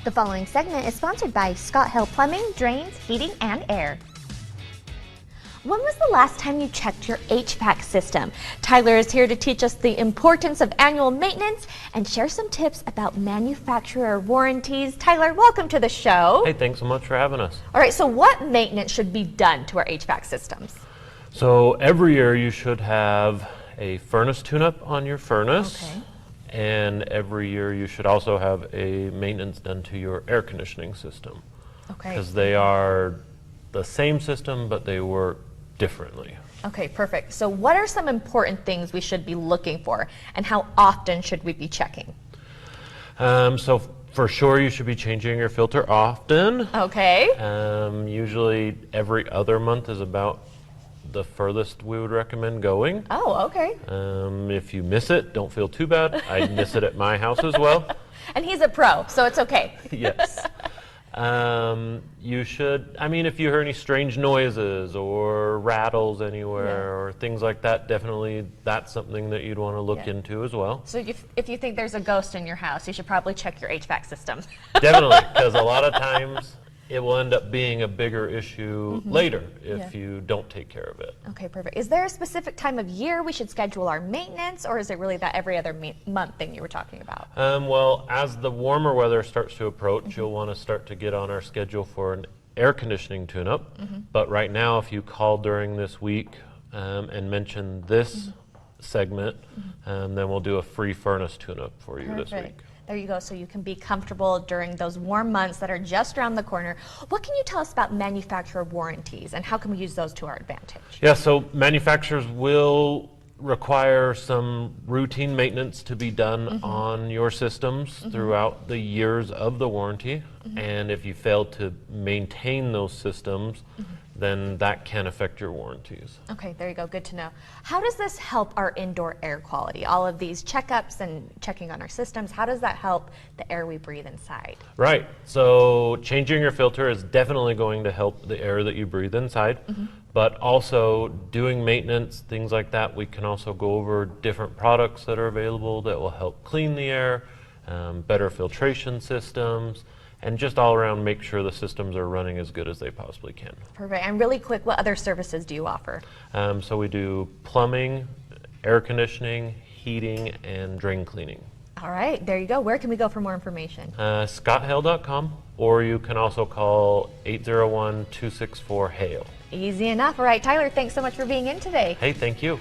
The following segment is sponsored by Scott Hill Plumbing, Drains, Heating, and Air. When was the last time you checked your HVAC system? Tyler is here to teach us the importance of annual maintenance and share some tips about manufacturer warranties. Tyler, welcome to the show. Hey, thanks so much for having us. All right, so what maintenance should be done to our HVAC systems? So every year you should have a furnace tune-up on your furnace. Okay. And every year you should also have a maintenance done to your air conditioning system. Okay. Because they are the same system, but they work differently. Okay, perfect. So what are some important things we should be looking for, and how often should we be checking? So for sure you should be changing your filter often. Okay. Usually every other month is about the furthest we would recommend going. Oh, okay. If you miss it, don't feel too bad. I miss it at my house as well. And he's a pro, so it's okay. Yes. You should, if you hear any strange noises or rattles anywhere or things like that, definitely that's something that you'd want to look into as well. So if you think there's a ghost in your house, you should probably check your HVAC system. Definitely, because a lot of times it will end up being a bigger issue later if you don't take care of it. Okay, perfect. Is there a specific time of year we should schedule our maintenance, or is it really that every other month thing you were talking about? Well, as the warmer weather starts to approach, you'll want to start to get on our schedule for an air conditioning tune-up. But right now, if you call during this week and mention this segment, then we'll do a free furnace tune-up for you this week. There you go, so you can be comfortable during those warm months that are just around the corner. What can you tell us about manufacturer warranties, and how can we use those to our advantage? Yeah, so manufacturers will require some routine maintenance to be done on your systems throughout the years of the warranty. And if you fail to maintain those systems, then that can affect your warranties. Okay, there you go, good to know. How does this help our indoor air quality? All of these checkups and checking on our systems, how does that help the air we breathe inside? Right, so changing your filter is definitely going to help the air that you breathe inside, but also doing maintenance, things like that, we can also go over different products that are available that will help clean the air, better filtration systems, and just all around make sure the systems are running as good as they possibly can. Perfect. And really quick, what other services do you offer? So we do plumbing, air conditioning, heating, and drain cleaning. All right, there you go. Where can we go for more information? ScottHale.com, or you can also call 801-264-HALE. Easy enough. All right, Tyler, thanks so much for being in today. Hey, thank you.